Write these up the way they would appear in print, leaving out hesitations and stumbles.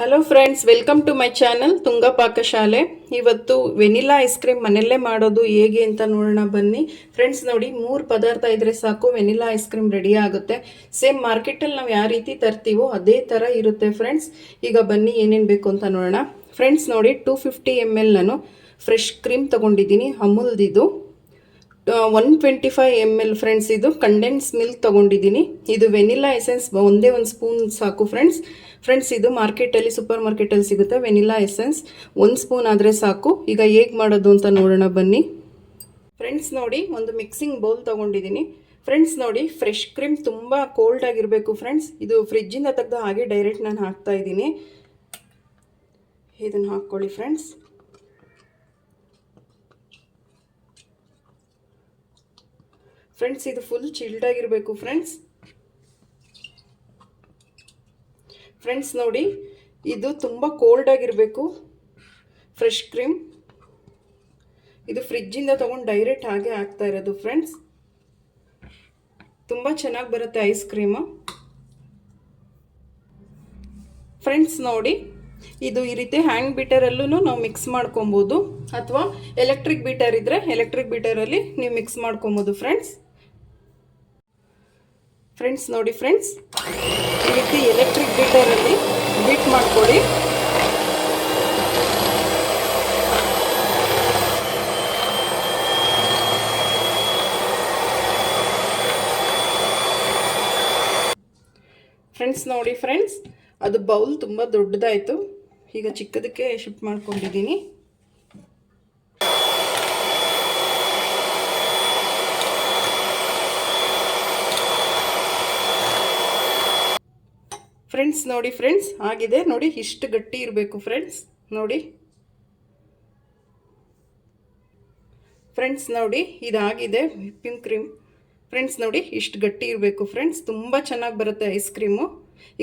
Hello friends, welcome to my channel Tunga Pakashale. ಇವತ್ತು vanilla ice cream ಮನೆಯಲ್ಲೇ ಮಾಡೋದು ಹೇಗೆ ಅಂತ ನೋಡೋಣ ಬನ್ನಿ. ಫ್ರೆಂಡ್ಸ್ ನೋಡಿ, 3 ಪದಾರ್ಥ ಇದ್ರೆ ಸಾಕು, ವೆನಿಲಾ ಐಸ್ ಕ್ರೀಮ್ ರೆಡಿ ಆಗುತ್ತೆ. ಸೇಮ್ ಮಾರ್ಕೆಟಲ್ಲಿ ನಾವು ಯಾವ ರೀತಿ ತರ್ತೀವೋ ಅದೇ ಥರ ಇರುತ್ತೆ ಫ್ರೆಂಡ್ಸ್. ಈಗ ಬನ್ನಿ ಏನೇನು ಬೇಕು ಅಂತ ನೋಡೋಣ. ಫ್ರೆಂಡ್ಸ್ ನೋಡಿ, 250 ml ನಾನು ಫ್ರೆಶ್ ಕ್ರೀಮ್ ತೊಗೊಂಡಿದ್ದೀನಿ, ಅಮೂಲ್ದಿದು. 125 ml ಫ್ರೆಂಡ್ಸ್ ಇದು ಕಂಡೆನ್ಸ್ ಮಿಲ್ಕ್ ತೊಗೊಂಡಿದ್ದೀನಿ. ಇದು ವೆನಿಲಾ ಎಸೆನ್ಸ್ ಒಂದೇ ಒಂದು ಸ್ಪೂನ್ ಸಾಕು ಫ್ರೆಂಡ್ಸ್ ಇದು ಮಾರ್ಕೆಟಲ್ಲಿ, ಸೂಪರ್ ಮಾರ್ಕೆಟಲ್ಲಿ ಸಿಗುತ್ತೆ ವೆನಿಲಾ ಎಸೆನ್ಸ್. 1 ಸ್ಪೂನ್ ಆದರೆ ಸಾಕು. ಈಗ ಹೇಗೆ ಮಾಡೋದು ಅಂತ ನೋಡೋಣ ಬನ್ನಿ. ಫ್ರೆಂಡ್ಸ್ ನೋಡಿ, ಒಂದು ಮಿಕ್ಸಿಂಗ್ ಬೌಲ್ ತೊಗೊಂಡಿದ್ದೀನಿ. ಫ್ರೆಂಡ್ಸ್ ನೋಡಿ, ಫ್ರೆಶ್ ಕ್ರೀಮ್ ತುಂಬ ಕೋಲ್ಡ್ ಆಗಿರಬೇಕು ಫ್ರೆಂಡ್ಸ್. ಇದು ಫ್ರಿಜ್ಜಿಂದ ತೆಗೆದು ಹಾಗೆ ಡೈರೆಕ್ಟ್ ನಾನು ಹಾಕ್ತಾ ಇದ್ದೀನಿ. ಇದನ್ನು ಹಾಕ್ಕೊಳ್ಳಿ ಫ್ರೆಂಡ್ಸ್. ಫ್ರೆಂಡ್ಸ್ ಇದು ಫುಲ್ ಚಿಲ್ಡ್ ಆಗಿರಬೇಕು ಫ್ರೆಂಡ್ಸ್ ನೋಡಿ, ಇದು ತುಂಬ ಕೋಲ್ಡ್ ಆಗಿರಬೇಕು ಫ್ರೆಶ್ ಕ್ರೀಮ್. ಇದು ಫ್ರಿಜ್ಜಿಂದ ತೊಗೊಂಡು ಡೈರೆಕ್ಟ್ ಹಾಗೆ ಹಾಕ್ತಾ ಇರೋದು ಫ್ರೆಂಡ್ಸ್. ತುಂಬ ಚೆನ್ನಾಗಿ ಬರುತ್ತೆ ಐಸ್ ಕ್ರೀಮು. ಫ್ರೆಂಡ್ಸ್ ನೋಡಿ, ಇದು ಈ ರೀತಿ ಹ್ಯಾಂಡ್ ಬೀಟರಲ್ಲೂ ನಾವು ಮಿಕ್ಸ್ ಮಾಡ್ಕೊಬೋದು, ಅಥವಾ ಎಲೆಕ್ಟ್ರಿಕ್ ಬೀಟರ್ ಇದ್ದರೆ ಎಲೆಕ್ಟ್ರಿಕ್ ಬೀಟರಲ್ಲಿ ನೀವು ಮಿಕ್ಸ್ ಮಾಡ್ಕೊಬೋದು ಫ್ರೆಂಡ್ಸ್ ನೋಡಿ ಫ್ರೆಂಡ್ಸ್, ಈ ರೀತಿ ಎಲೆಕ್ಟ್ರಿಕ್ ಬೀಟರಲ್ಲಿ ಬೀಟ್ ಮಾಡ್ಕೊಳ್ಳಿ. ಫ್ರೆಂಡ್ಸ್ ನೋಡಿ ಫ್ರೆಂಡ್ಸ್, ಅದು ಬೌಲ್ ತುಂಬ ದೊಡ್ಡದಾಯಿತು. ಈಗ ಚಿಕ್ಕದಕ್ಕೆ ಶಿಫ್ಟ್ ಮಾಡ್ಕೊಂಡಿದ್ದೀನಿ. ಫ್ರೆಂಡ್ಸ್ ನೋಡಿ ಫ್ರೆಂಡ್ಸ್, ಆಗಿದೆ ನೋಡಿ, ಇಷ್ಟು ಗಟ್ಟಿ ಇರಬೇಕು ಫ್ರೆಂಡ್ಸ್. ನೋಡಿ ಫ್ರೆಂಡ್ಸ್ ನೋಡಿ, ಇದಾಗಿದೆ ವಿಪ್ಪಿಂಗ್ ಕ್ರೀಮ್. ಫ್ರೆಂಡ್ಸ್ ನೋಡಿ, ಇಷ್ಟು ಗಟ್ಟಿ ಇರಬೇಕು ಫ್ರೆಂಡ್ಸ್. ತುಂಬ ಚೆನ್ನಾಗಿ ಬರುತ್ತೆ ಐಸ್ ಕ್ರೀಮು.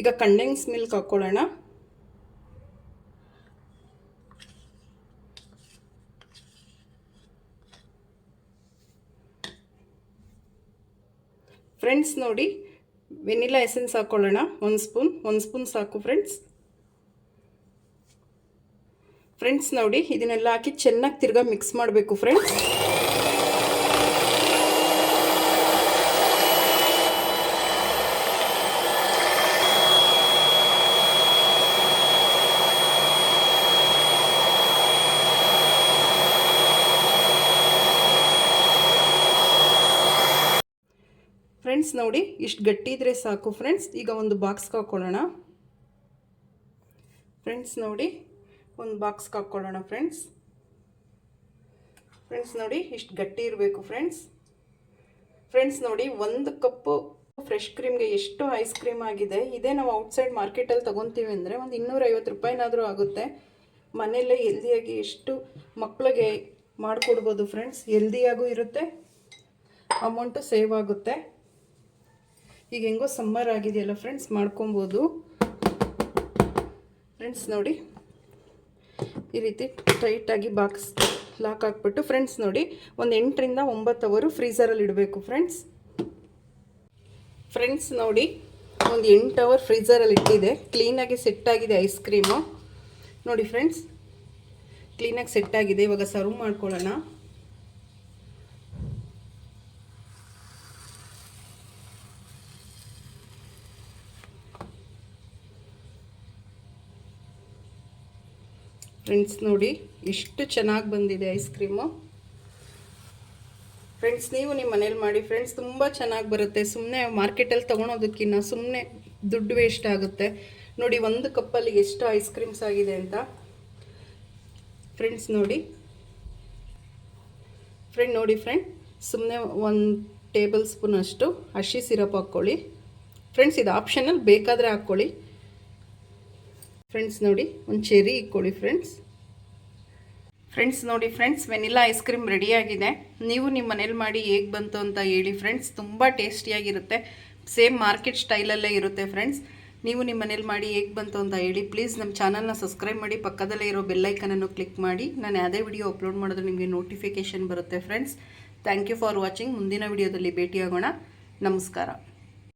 ಈಗ ಕಂಡೆನ್ಸ್ ಮಿಲ್ಕ್ ಹಾಕ್ಕೊಳ್ಳೋಣ. ಫ್ರೆಂಡ್ಸ್ ನೋಡಿ, ವೆನಿಲಾ ಎಸೆನ್ಸ್ ಹಾಕ್ಕೊಳ್ಳೋಣ. 1 ಸ್ಪೂನ್ ಸಾಕು ಫ್ರೆಂಡ್ಸ್ ನೋಡಿ, ಇದನ್ನೆಲ್ಲ ಹಾಕಿ ಚೆನ್ನಾಗಿ ತಿರ್ಗಾ ಮಿಕ್ಸ್ ಮಾಡಬೇಕು ಫ್ರೆಂಡ್ಸ್. ಫ್ರೆಂಡ್ಸ್ ನೋಡಿ, ಇಷ್ಟು ಗಟ್ಟಿ ಇದ್ರೆ ಸಾಕು ಫ್ರೆಂಡ್ಸ್. ಈಗ ಒಂದು ಬಾಕ್ಸ್ಗೆ ಹಾಕ್ಕೊಳ್ಳೋಣ ಫ್ರೆಂಡ್ಸ್. ನೋಡಿ, ಒಂದು ಬಾಕ್ಸ್ಗೆ ಹಾಕ್ಕೊಳ್ಳೋಣ ಫ್ರೆಂಡ್ಸ್ ನೋಡಿ, ಇಷ್ಟು ಗಟ್ಟಿ ಇರಬೇಕು ಫ್ರೆಂಡ್ಸ್ ನೋಡಿ, 1 ಕಪ್ಪು ಫ್ರೆಶ್ ಕ್ರೀಮ್ಗೆ ಎಷ್ಟು ಐಸ್ ಕ್ರೀಮ್ ಆಗಿದೆ. ಇದೇ ನಾವು ಔಟ್ಸೈಡ್ ಮಾರ್ಕೆಟಲ್ಲಿ ತೊಗೊತೀವಿ ಅಂದರೆ ಒಂದು 250 ರೂಪಾಯಿನಾದರೂ ಆಗುತ್ತೆ. ಮನೆಯಲ್ಲೇ ಹೆಲ್ದಿಯಾಗಿ ಎಷ್ಟು ಮಕ್ಕಳಿಗೆ ಮಾಡಿಕೊಡ್ಬೋದು ಫ್ರೆಂಡ್ಸ್. ಹೆಲ್ದಿಯಾಗೂ ಇರುತ್ತೆ, ಅಮೌಂಟು ಸೇವ್ ಆಗುತ್ತೆ. ಈಗ ಹೆಂಗೋ ಸಮ್ಮರ್ ಆಗಿದೆಯಲ್ಲ ಫ್ರೆಂಡ್ಸ್, ಮಾಡ್ಕೊಬೋದು ಫ್ರೆಂಡ್ಸ್. ನೋಡಿ, ಈ ರೀತಿ ಟೈಟಾಗಿ ಬಾಕ್ಸ್ ಲಾಕ್ ಹಾಕ್ಬಿಟ್ಟು ಫ್ರೆಂಡ್ಸ್ ನೋಡಿ, ಒಂದು 8 ರಿಂದ 9 ಅವರ್ ಫ್ರೀಝರಲ್ಲಿ ಇಡಬೇಕು ಫ್ರೆಂಡ್ಸ್ ನೋಡಿ, ಒಂದು 8 ಅವರ್ ಫ್ರೀಝರಲ್ಲಿ ಇಟ್ಟಿದೆ. ಕ್ಲೀನಾಗಿ ಸೆಟ್ ಆಗಿದೆ ಐಸ್ ಕ್ರೀಮು. ನೋಡಿ ಫ್ರೆಂಡ್ಸ್, ಕ್ಲೀನಾಗಿ ಸೆಟ್ ಆಗಿದೆ. ಇವಾಗ ಸರ್ವ್ ಮಾಡ್ಕೊಳ್ಳೋಣ. ಫ್ರೆಂಡ್ಸ್ ನೋಡಿ, ಎಷ್ಟು ಚೆನ್ನಾಗಿ ಬಂದಿದೆ ಐಸ್ ಕ್ರೀಮು. ಫ್ರೆಂಡ್ಸ್ ನೀವು ನಿಮ್ಮ ಮನೇಲಿ ಮಾಡಿ ಫ್ರೆಂಡ್ಸ್, ತುಂಬ ಚೆನ್ನಾಗಿ ಬರುತ್ತೆ. ಸುಮ್ಮನೆ ಮಾರ್ಕೆಟಲ್ಲಿ ತೊಗೊಳೋದಕ್ಕಿಂತ ಸುಮ್ಮನೆ ದುಡ್ಡು ವೇಸ್ಟ್ ಆಗುತ್ತೆ. ನೋಡಿ, 1 ಕಪ್ಪಲ್ಲಿ ಎಷ್ಟು ಐಸ್ ಕ್ರೀಮ್ಸ್ ಆಗಿದೆ ಅಂತ ಫ್ರೆಂಡ್ಸ್. ನೋಡಿ ಫ್ರೆಂಡ್, ಸುಮ್ಮನೆ 1 ಟೇಬಲ್ ಸ್ಪೂನ್ ಅಷ್ಟು ಹಸಿ ಸಿರಪ್ ಹಾಕ್ಕೊಳ್ಳಿ ಫ್ರೆಂಡ್ಸ್. ಇದು ಆಪ್ಷನಲ್, ಬೇಕಾದರೆ ಹಾಕ್ಕೊಳ್ಳಿ ಫ್ರೆಂಡ್ಸ್. ನೋಡಿ, ಒಂದು ಚೆರಿ ಇಕ್ಕೊಳ್ಳಿ ಫ್ರೆಂಡ್ಸ್ ನೋಡಿ ಫ್ರೆಂಡ್ಸ್, ವೆನಿಲಾ ಐಸ್ ಕ್ರೀಮ್ ರೆಡಿಯಾಗಿದೆ. ನೀವು ನಿಮ್ಮ ಮನೇಲಿ ಮಾಡಿ ಹೇಗೆ ಬಂತು ಅಂತ ಹೇಳಿ ಫ್ರೆಂಡ್ಸ್. ತುಂಬ ಟೇಸ್ಟಿಯಾಗಿರುತ್ತೆ, ಸೇಮ್ ಮಾರ್ಕೆಟ್ ಸ್ಟೈಲಲ್ಲೇ ಇರುತ್ತೆ ಫ್ರೆಂಡ್ಸ್. ನೀವು ನಿಮ್ಮ ಮನೇಲಿ ಮಾಡಿ ಹೇಗೆ ಬಂತು ಅಂತ ಹೇಳಿ. ಪ್ಲೀಸ್ ನಮ್ಮ ಚಾನಲ್ನ ಸಬ್ಸ್ಕ್ರೈಬ್ ಮಾಡಿ, ಪಕ್ಕದಲ್ಲೇ ಇರೋ ಬೆಲ್ಲೈಕನನ್ನು ಕ್ಲಿಕ್ ಮಾಡಿ. ನಾನು ಯಾವುದೇ ವಿಡಿಯೋ ಅಪ್ಲೋಡ್ ಮಾಡಿದ್ರೆ ನಿಮಗೆ ನೋಟಿಫಿಕೇಷನ್ ಬರುತ್ತೆ friends. Thank you for watching. ಮುಂದಿನ ವಿಡಿಯೋದಲ್ಲಿ ಭೇಟಿಯಾಗೋಣ. ನಮಸ್ಕಾರ.